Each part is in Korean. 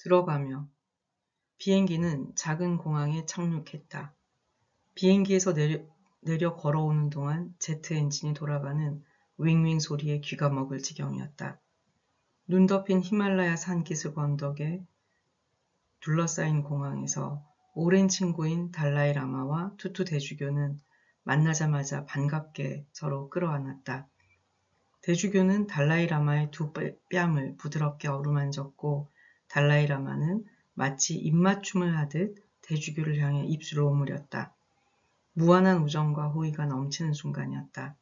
들어가며 비행기는 작은 공항에 착륙했다. 비행기에서 내려 걸어오는 동안 제트 엔진이 돌아가는 윙윙 소리에 귀가 먹을 지경이었다. 눈 덮인 히말라야 산기슭 언덕에 둘러싸인 공항에서 오랜 친구인 달라이 라마와 투투 대주교는 만나자마자 반갑게 서로 끌어안았다. 대주교는 달라이 라마의 두 뺨을 부드럽게 어루만졌고 달라이 라마는 마치 입맞춤을 하듯 대주교를 향해 입술을 오므렸다. 무한한 우정과 호의가 넘치는 순간이었다.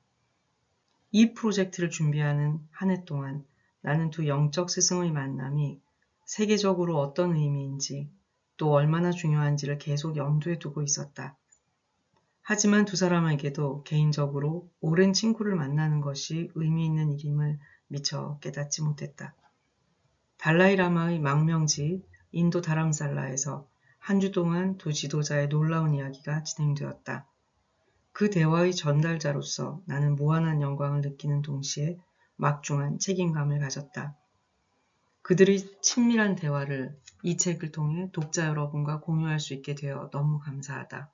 이 프로젝트를 준비하는 한 해 동안 나는 두 영적 스승의 만남이 세계적으로 어떤 의미인지 또 얼마나 중요한지를 계속 염두에 두고 있었다. 하지만 두 사람에게도 개인적으로 오랜 친구를 만나는 것이 의미 있는 일임을 미처 깨닫지 못했다. 달라이 라마의 망명지 인도 다람살라에서 한 주 동안 두 지도자의 놀라운 이야기가 진행되었다. 그 대화의 전달자로서 나는 무한한 영광을 느끼는 동시에 막중한 책임감을 가졌다. 그들의 친밀한 대화를 이 책을 통해 독자 여러분과 공유할 수 있게 되어 너무 감사하다.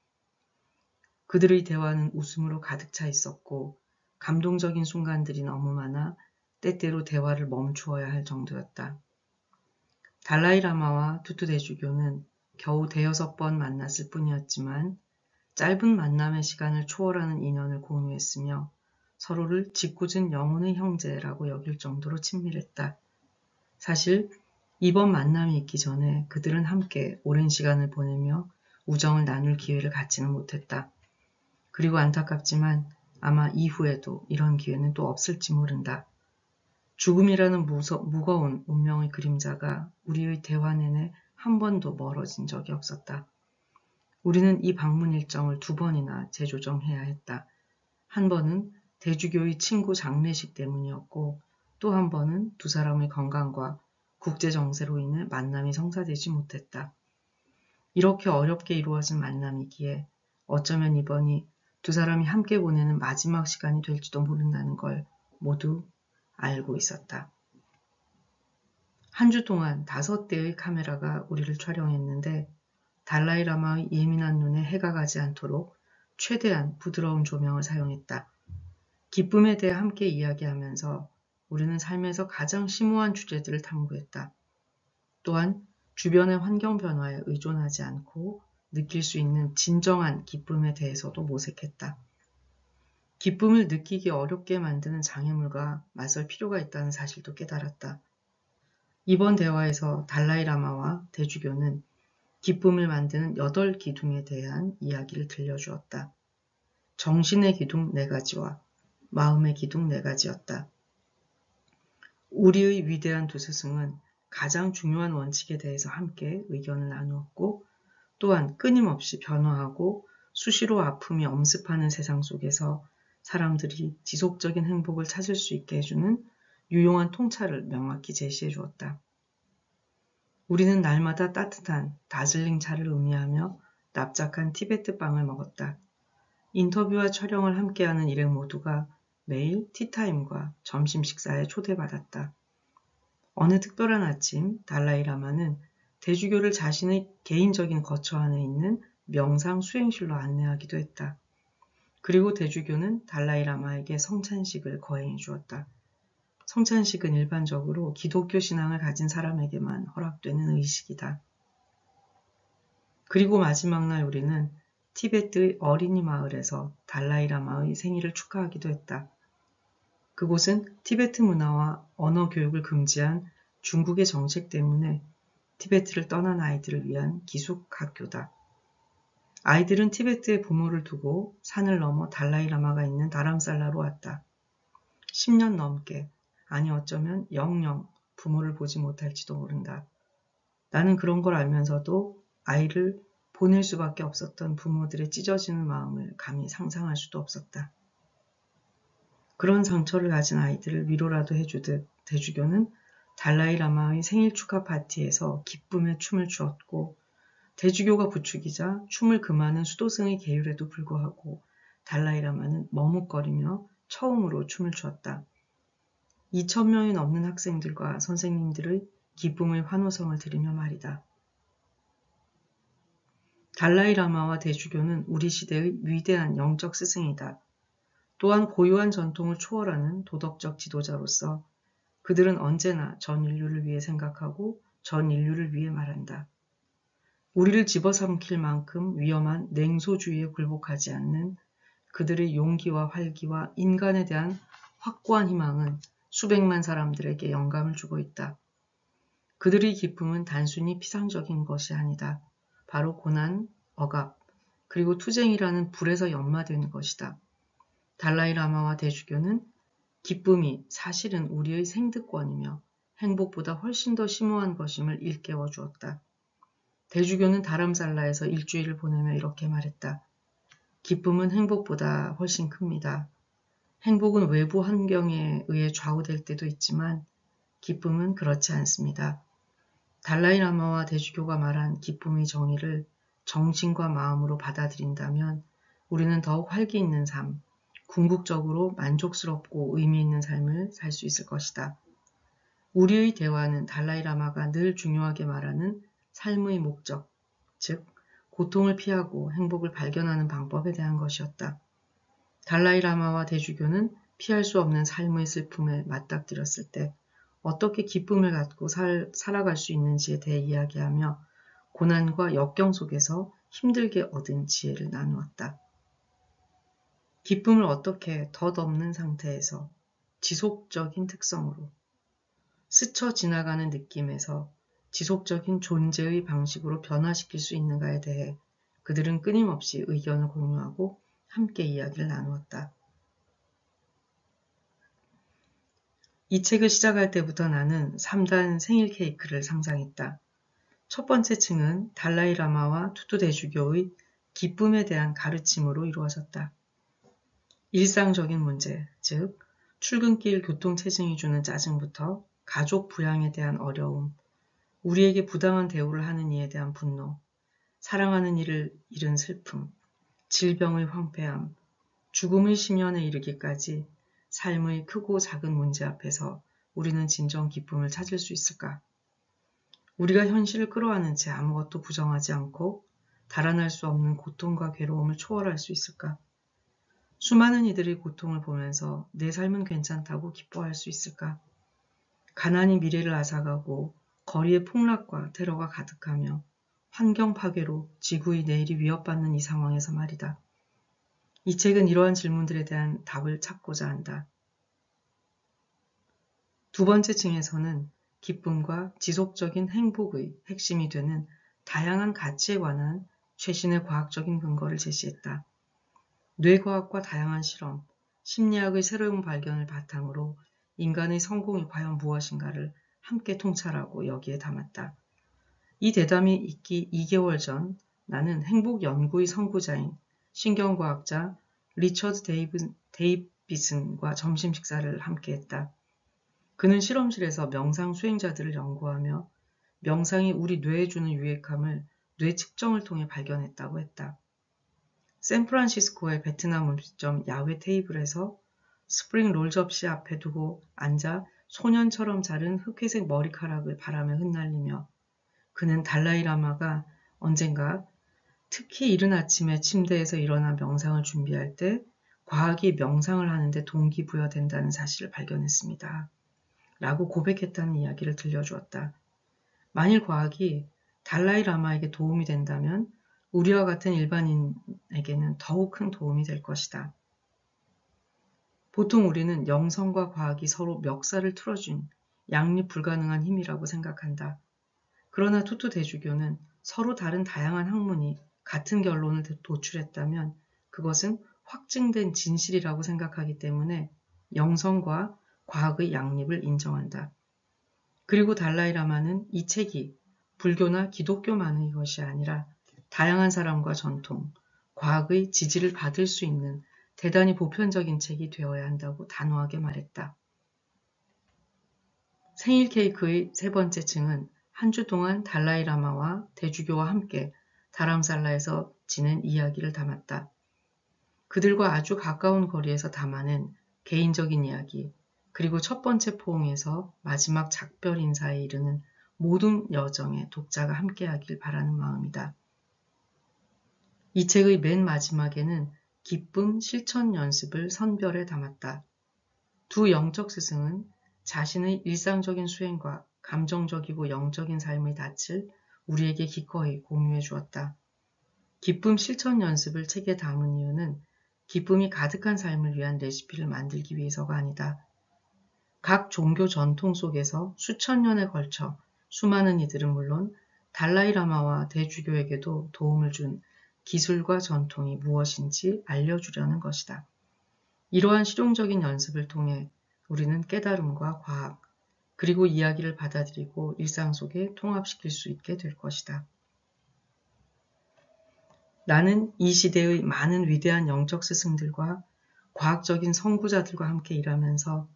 그들의 대화는 웃음으로 가득 차 있었고 감동적인 순간들이 너무 많아 때때로 대화를 멈추어야 할 정도였다. 달라이 라마와 투투 대주교는 겨우 5번 만났을 뿐이었지만 짧은 만남의 시간을 초월하는 인연을 공유했으며 서로를 짓궂은 영혼의 형제라고 여길 정도로 친밀했다. 사실 이번 만남이 있기 전에 그들은 함께 오랜 시간을 보내며 우정을 나눌 기회를 갖지는 못했다. 그리고 안타깝지만 아마 이후에도 이런 기회는 또 없을지 모른다. 죽음이라는 무거운 운명의 그림자가 우리의 대화 내내 한 번도 멀어진 적이 없었다. 우리는 이 방문 일정을 2번이나 재조정해야 했다. 한 번은 대주교의 친구 장례식 때문이었고 또 한 번은 두 사람의 건강과 국제정세로 인해 만남이 성사되지 못했다. 이렇게 어렵게 이루어진 만남이기에 어쩌면 이번이 두 사람이 함께 보내는 마지막 시간이 될지도 모른다는 걸 모두 알고 있었다. 한 주 동안 5대의 카메라가 우리를 촬영했는데 달라이 라마의 예민한 눈에 해가 가지 않도록 최대한 부드러운 조명을 사용했다. 기쁨에 대해 함께 이야기하면서 우리는 삶에서 가장 심오한 주제들을 탐구했다. 또한 주변의 환경 변화에 의존하지 않고 느낄 수 있는 진정한 기쁨에 대해서도 모색했다. 기쁨을 느끼기 어렵게 만드는 장애물과 맞설 필요가 있다는 사실도 깨달았다. 이번 대화에서 달라이 라마와 대주교는 기쁨을 만드는 8기둥에 대한 이야기를 들려주었다. 정신의 기둥 4가지와 마음의 기둥 4가지였다. 우리의 위대한 두 스승은 가장 중요한 원칙에 대해서 함께 의견을 나누었고 또한 끊임없이 변화하고 수시로 아픔이 엄습하는 세상 속에서 사람들이 지속적인 행복을 찾을 수 있게 해주는 유용한 통찰을 명확히 제시해 주었다. 우리는 날마다 따뜻한 다즐링 차를 음미하며 납작한 티베트 빵을 먹었다. 인터뷰와 촬영을 함께하는 일행 모두가 매일 티타임과 점심 식사에 초대받았다. 어느 특별한 아침 달라이 라마는 대주교를 자신의 개인적인 거처 안에 있는 명상 수행실로 안내하기도 했다. 그리고 대주교는 달라이 라마에게 성찬식을 거행해 주었다. 성찬식은 일반적으로 기독교 신앙을 가진 사람에게만 허락되는 의식이다. 그리고 마지막 날 우리는 티베트의 어린이 마을에서 달라이 라마의 생일을 축하하기도 했다. 그곳은 티베트 문화와 언어 교육을 금지한 중국의 정책 때문에 티베트를 떠난 아이들을 위한 기숙 학교다. 아이들은 티베트의 부모를 두고 산을 넘어 달라이 라마가 있는 다람살라로 왔다. 10년 넘게, 아니 어쩌면 영영 부모를 보지 못할지도 모른다. 나는 그런 걸 알면서도 아이를 보낼 수밖에 없었던 부모들의 찢어지는 마음을 감히 상상할 수도 없었다. 그런 상처를 가진 아이들을 위로라도 해주듯 대주교는 달라이 라마의 생일 축하 파티에서 기쁨의 춤을 추었고 대주교가 부추기자 춤을 금하는 수도승의 계율에도 불구하고 달라이 라마는 머뭇거리며 처음으로 춤을 추었다. 2,000명이 넘는 학생들과 선생님들의 기쁨의 환호성을 드리며 말이다. 달라이라마와 대주교는 우리 시대의 위대한 영적 스승이다. 또한 고유한 전통을 초월하는 도덕적 지도자로서 그들은 언제나 전 인류를 위해 생각하고 전 인류를 위해 말한다. 우리를 집어삼킬 만큼 위험한 냉소주의에 굴복하지 않는 그들의 용기와 활기와 인간에 대한 확고한 희망은 수백만 사람들에게 영감을 주고 있다. 그들의 기쁨은 단순히 피상적인 것이 아니다. 바로 고난, 억압, 그리고 투쟁이라는 불에서 연마되는 것이다. 달라이라마와 대주교는 기쁨이 사실은 우리의 생득권이며 행복보다 훨씬 더 심오한 것임을 일깨워 주었다. 대주교는 다람살라에서 일주일을 보내며 이렇게 말했다. 기쁨은 행복보다 훨씬 큽니다. 행복은 외부 환경에 의해 좌우될 때도 있지만 기쁨은 그렇지 않습니다. 달라이라마와 대주교가 말한 기쁨의 정의를 정신과 마음으로 받아들인다면 우리는 더욱 활기 있는 삶, 궁극적으로 만족스럽고 의미 있는 삶을 살 수 있을 것이다. 우리의 대화는 달라이라마가 늘 중요하게 말하는 삶의 목적, 즉 고통을 피하고 행복을 발견하는 방법에 대한 것이었다. 달라이라마와 대주교는 피할 수 없는 삶의 슬픔에 맞닥뜨렸을 때 어떻게 기쁨을 갖고 살아갈 수 있는지에 대해 이야기하며 고난과 역경 속에서 힘들게 얻은 지혜를 나누었다. 기쁨을 어떻게 덧없는 상태에서 지속적인 특성으로 스쳐 지나가는 느낌에서 지속적인 존재의 방식으로 변화시킬 수 있는가에 대해 그들은 끊임없이 의견을 공유하고 함께 이야기를 나누었다. 이 책을 시작할 때부터 나는 3단 생일 케이크를 상상했다. 첫 번째 층은 달라이라마와 투투 대주교의 기쁨에 대한 가르침으로 이루어졌다. 일상적인 문제, 즉 출근길 교통체증이 주는 짜증부터 가족 부양에 대한 어려움, 우리에게 부당한 대우를 하는 이에 대한 분노, 사랑하는 이를 잃은 슬픔, 질병의 황폐함, 죽음의 심연에 이르기까지 삶의 크고 작은 문제 앞에서 우리는 진정 기쁨을 찾을 수 있을까? 우리가 현실을 끌어안은 채 아무것도 부정하지 않고 달아날 수 없는 고통과 괴로움을 초월할 수 있을까? 수많은 이들의 고통을 보면서 내 삶은 괜찮다고 기뻐할 수 있을까? 가난이 미래를 앗아가고 거리에 폭락과 테러가 가득하며 환경 파괴로 지구의 내일이 위협받는 이 상황에서 말이다. 이 책은 이러한 질문들에 대한 답을 찾고자 한다. 두 번째 층에서는 기쁨과 지속적인 행복의 핵심이 되는 다양한 가치에 관한 최신의 과학적인 근거를 제시했다. 뇌과학과 다양한 실험, 심리학의 새로운 발견을 바탕으로 인간의 성공이 과연 무엇인가를 함께 통찰하고 여기에 담았다. 이 대담이 있기 2개월 전 나는 행복 연구의 선구자인 신경과학자 리처드 데이비슨과 점심 식사를 함께 했다. 그는 실험실에서 명상 수행자들을 연구하며 명상이 우리 뇌에 주는 유익함을 뇌 측정을 통해 발견했다고 했다. 샌프란시스코의 베트남 음식점 야외 테이블에서 스프링 롤 접시 앞에 두고 앉아 소년처럼 자른 흑회색 머리카락을 바람에 흩날리며 그는 달라이라마가 언젠가 특히 이른 아침에 침대에서 일어나 명상을 준비할 때 과학이 명상을 하는데 동기부여된다는 사실을 발견했습니다. 라고 고백했다는 이야기를 들려주었다. 만일 과학이 달라이라마에게 도움이 된다면 우리와 같은 일반인에게는 더욱 큰 도움이 될 것이다. 보통 우리는 영성과 과학이 서로 멱살을 틀어준 양립 불가능한 힘이라고 생각한다. 그러나 투투 대주교는 서로 다른 다양한 학문이 같은 결론을 도출했다면 그것은 확증된 진실이라고 생각하기 때문에 영성과 과학의 양립을 인정한다. 그리고 달라이라마는 이 책이 불교나 기독교만의 것이 아니라 다양한 사람과 전통, 과학의 지지를 받을 수 있는 대단히 보편적인 책이 되어야 한다고 단호하게 말했다. 생일 케이크의 세 번째 층은 한 주 동안 달라이라마와 대주교와 함께 다람살라에서 지낸 이야기를 담았다. 그들과 아주 가까운 거리에서 담아낸 개인적인 이야기, 그리고 첫 번째 포옹에서 마지막 작별 인사에 이르는 모든 여정에 독자가 함께하길 바라는 마음이다. 이 책의 맨 마지막에는 기쁨 실천 연습을 선별에 담았다. 두 영적 스승은 자신의 일상적인 수행과 감정적이고 영적인 삶의 닻을 우리에게 기꺼이 공유해 주었다. 기쁨 실천 연습을 책에 담은 이유는 기쁨이 가득한 삶을 위한 레시피를 만들기 위해서가 아니다. 각 종교 전통 속에서 수천 년에 걸쳐 수많은 이들은 물론 달라이라마와 대주교에게도 도움을 준 기술과 전통이 무엇인지 알려주려는 것이다. 이러한 실용적인 연습을 통해 우리는 깨달음과 과학, 그리고 이야기를 받아들이고 일상 속에 통합시킬 수 있게 될 것이다. 나는 이 시대의 많은 위대한 영적 스승들과 과학적인 선구자들과 함께 일하면서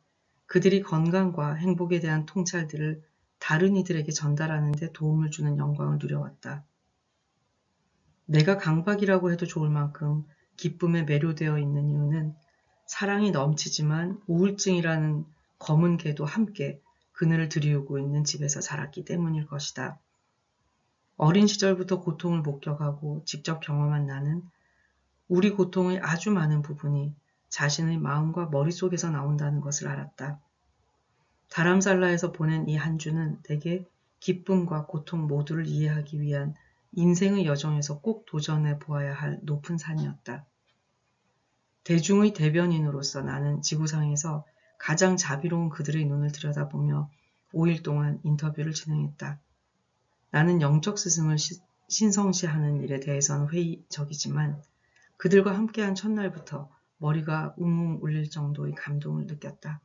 그들이 건강과 행복에 대한 통찰들을 다른 이들에게 전달하는 데 도움을 주는 영광을 누려왔다. 내가 강박이라고 해도 좋을 만큼 기쁨에 매료되어 있는 이유는 사랑이 넘치지만 우울증이라는 검은 개도 함께 그늘을 들이우고 있는 집에서 자랐기 때문일 것이다. 어린 시절부터 고통을 목격하고 직접 경험한 나는 우리 고통의 아주 많은 부분이 자신의 마음과 머릿속에서 나온다는 것을 알았다. 다람살라에서 보낸 이 한 주는 내게 기쁨과 고통 모두를 이해하기 위한 인생의 여정에서 꼭 도전해 보아야 할 높은 산이었다. 대중의 대변인으로서 나는 지구상에서 가장 자비로운 그들의 눈을 들여다보며 5일 동안 인터뷰를 진행했다. 나는 영적 스승을 신성시하는 일에 대해서는 회의적이지만 그들과 함께한 첫날부터 머리가 웅웅 울릴 정도의 감동을 느꼈다.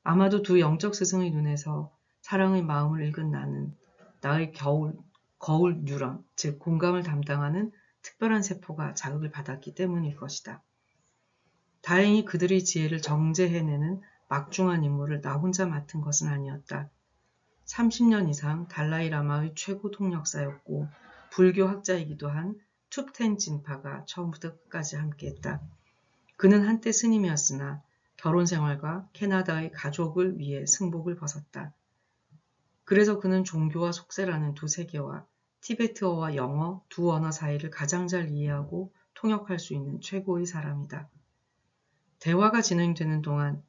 아마도 두 영적 스승의 눈에서 사랑의 마음을 읽은 나는 나의 거울 뉴런, 즉 공감을 담당하는 특별한 세포가 자극을 받았기 때문일 것이다. 다행히 그들의 지혜를 정제해내는 막중한 임무를 나 혼자 맡은 것은 아니었다. 30년 이상 달라이라마의 최고 통역사였고 불교 학자이기도 한 툭텐 진파가 처음부터 끝까지 함께했다. 그는 한때 스님이었으나 결혼 생활과 캐나다의 가족을 위해 승복을 벗었다. 그래서 그는 종교와 속세라는 두 세계와 티베트어와 영어 두 언어 사이를 가장 잘 이해하고 통역할 수 있는 최고의 사람이다. 대화가 진행되는 동안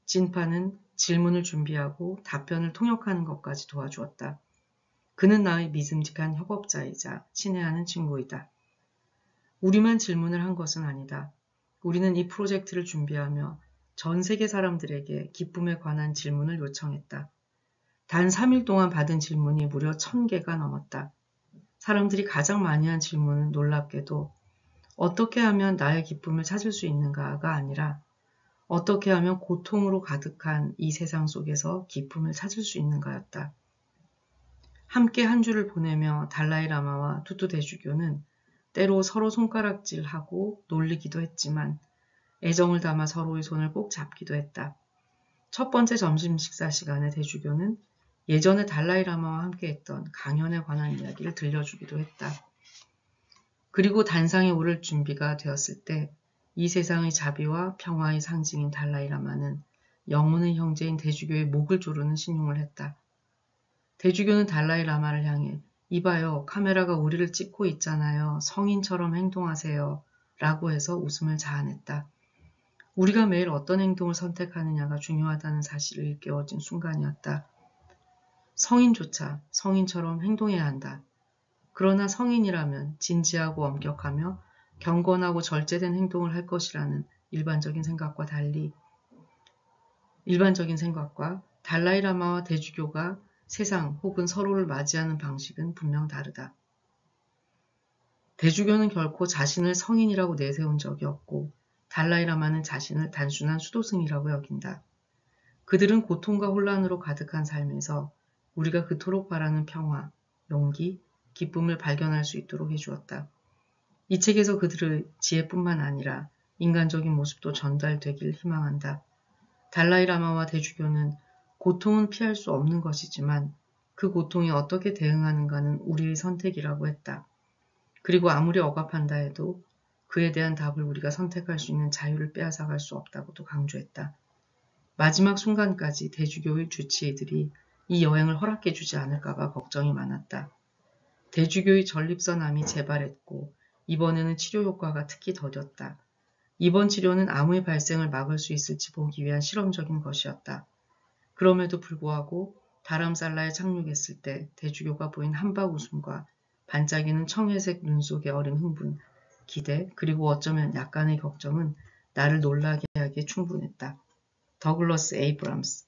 진파는 질문을 준비하고 답변을 통역하는 것까지 도와주었다. 그는 나의 믿음직한 협업자이자 친애하는 친구이다. 우리만 질문을 한 것은 아니다. 우리는 이 프로젝트를 준비하며 전 세계 사람들에게 기쁨에 관한 질문을 요청했다. 단 3일 동안 받은 질문이 무려 1000개가 넘었다. 사람들이 가장 많이 한 질문은 놀랍게도 어떻게 하면 나의 기쁨을 찾을 수 있는가가 아니라 어떻게 하면 고통으로 가득한 이 세상 속에서 기쁨을 찾을 수 있는가였다. 함께 한 주를 보내며 달라이라마와 투투 대주교는 때로 서로 손가락질하고 놀리기도 했지만 애정을 담아 서로의 손을 꼭 잡기도 했다. 첫 번째 점심 식사 시간에 대주교는 예전에 달라이라마와 함께했던 강연에 관한 이야기를 들려주기도 했다. 그리고 단상에 오를 준비가 되었을 때 이 세상의 자비와 평화의 상징인 달라이라마는 영혼의 형제인 대주교의 목을 조르는 신용을 했다. 대주교는 달라이라마를 향해 이봐요, 카메라가 우리를 찍고 있잖아요. 성인처럼 행동하세요. 라고 해서 웃음을 자아냈다. 우리가 매일 어떤 행동을 선택하느냐가 중요하다는 사실을 일깨워진 순간이었다. 성인조차 성인처럼 행동해야 한다. 그러나 성인이라면 진지하고 엄격하며 경건하고 절제된 행동을 할 것이라는 일반적인 생각과 달라이라마와 대주교가 세상 혹은 서로를 맞이하는 방식은 분명 다르다. 대주교는 결코 자신을 성인이라고 내세운 적이 없고 달라이라마는 자신을 단순한 수도승이라고 여긴다. 그들은 고통과 혼란으로 가득한 삶에서 우리가 그토록 바라는 평화, 용기, 기쁨을 발견할 수 있도록 해주었다. 이 책에서 그들의 지혜뿐만 아니라 인간적인 모습도 전달되길 희망한다. 달라이라마와 대주교는 고통은 피할 수 없는 것이지만 그 고통에 어떻게 대응하는가는 우리의 선택이라고 했다. 그리고 아무리 억압한다 해도 그에 대한 답을 우리가 선택할 수 있는 자유를 빼앗아갈 수 없다고도 강조했다. 마지막 순간까지 대주교의 주치의들이 이 여행을 허락해주지 않을까봐 걱정이 많았다. 대주교의 전립선암이 재발했고 이번에는 치료 효과가 특히 더뎠다. 이번 치료는 암의 발생을 막을 수 있을지 보기 위한 실험적인 것이었다. 그럼에도 불구하고 다람살라에 착륙했을 때 대주교가 보인 한박 웃음과 반짝이는 청회색 눈 속의 어린 흥분, 기대, 그리고 어쩌면 약간의 걱정은 나를 놀라게 하기에 충분했다. 더글러스 에이브람스